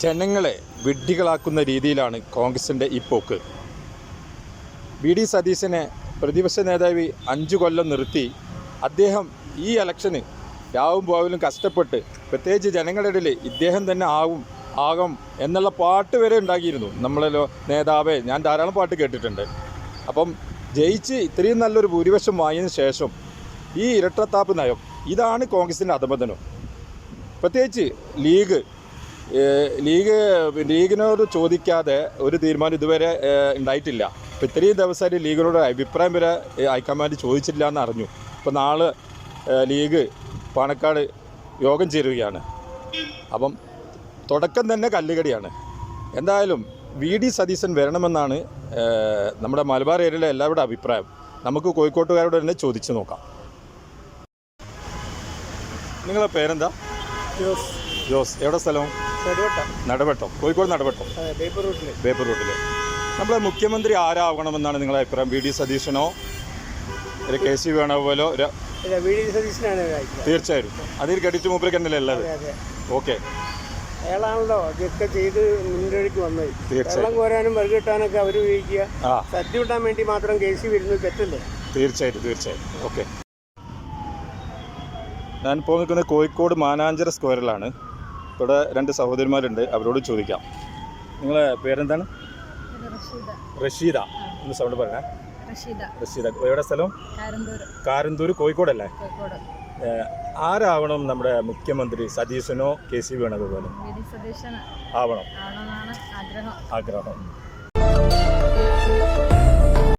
ജനങ്ങളെ വിഡ്ഢികളാക്കുന്ന രീതിയിലാണ് കോൺഗ്രസിൻ്റെ ഈ പോക്ക്. വി.ഡി. സതീശനെ പ്രതിപക്ഷ നേതാവ് 5 കൊല്ലം നിർത്തി അദ്ദേഹം ഈ ഇലക്ഷന് രാവും പോവലും കഷ്ടപ്പെട്ട് പ്രത്യേകിച്ച് ജനങ്ങളുടെ ഇടയിൽ ഇദ്ദേഹം തന്നെ ആകും എന്നുള്ള പാട്ട് വരെ ഉണ്ടാക്കിയിരുന്നു. നമ്മളല്ലോ നേതാവേ, ഞാൻ ധാരാളം പാട്ട് കേട്ടിട്ടുണ്ട്. അപ്പം ജയിച്ച് ഇത്രയും നല്ലൊരു ഭൂരിപക്ഷം വാങ്ങിയതിന് ശേഷം ഈ ഇരട്ടത്താപ്പ് നയം, ഇതാണ് കോൺഗ്രസിൻ്റെ അധപതനം. പ്രത്യേകിച്ച് ലീഗിനോട് ചോദിക്കാതെ ഒരു തീരുമാനം ഇതുവരെ ഉണ്ടായിട്ടില്ല. ഇപ്പോൾ ഇത്രയും ദിവസമായിട്ട് ലീഗിനോട് അഭിപ്രായം വരെ ഹൈക്കമാൻഡ് ചോദിച്ചില്ല എന്ന് അറിഞ്ഞു. ഇപ്പോൾ നാളെ ലീഗ് പാണക്കാട് യോഗം ചേരുകയാണ്. അപ്പം തുടക്കം തന്നെ കല്ലുകടിയാണ്. എന്തായാലും വി.ഡി. സതീശൻ വരണമെന്നാണ് നമ്മുടെ മലബാർ ഏരിയയിലെ എല്ലാവരുടെ അഭിപ്രായം. നമുക്ക് കോഴിക്കോട്ടുകാരോട് തന്നെ ചോദിച്ചു നോക്കാം. നിങ്ങളുടെ പേരെന്താ? ജോസ്. എവിടെ സ്ഥലം? നടവട്ടം. കോഴിക്കോട് നടവട്ടം, ബേപ്പൂർ റൂട്ടിൽ. നമ്മുടെ മുഖ്യമന്ത്രി ആരാകണമെന്നാണ് നിങ്ങളുടെ അഭിപ്രായം? വി.ഡി. സതീശനോ ഒരു കെ സി വേണുഗോപാലോ? തീർച്ചയായും അതിൽ ക്രെഡിറ്റ് മൂപ്പർക്ക് തന്നെയല്ലേ ഉള്ളത്? ഓക്കെ, അയാളാണല്ലോ ഇതൊക്കെ ചെയ്ത് മുന്നോട്ട് വന്നത്. വെള്ളം കോരാനും വെള്ളം കിട്ടാനൊക്കെ അവർ ഉപയോഗിക്കുക. സദ്യ കിട്ടാൻ വേണ്ടി മാത്രം കെ സി വരുന്നത് തെറ്റല്ലേ? തീർച്ചയായിട്ടും. ഓക്കെ, ഞാനിപ്പോൾ നിൽക്കുന്നത് കോഴിക്കോട് മാനാഞ്ചിറ സ്ക്വയറിലാണ്. ഇവിടെ 2 സഹോദരിമാരുണ്ട്, അവരോട് ചോദിക്കാം. നിങ്ങളെ പേരെന്താണ്? റഷീദ. ഒന്ന് സൗണ്ട് പറഞ്ഞേ. റഷീദ. എവിടെ സ്ഥലം? കാരന്തൂർ, കോഴിക്കോടല്ലേ? ആരാവണം നമ്മുടെ മുഖ്യമന്ത്രി? സതീശനോ കെ സി വേണുഗോപാലോ? ആവണം ആഗ്രഹം.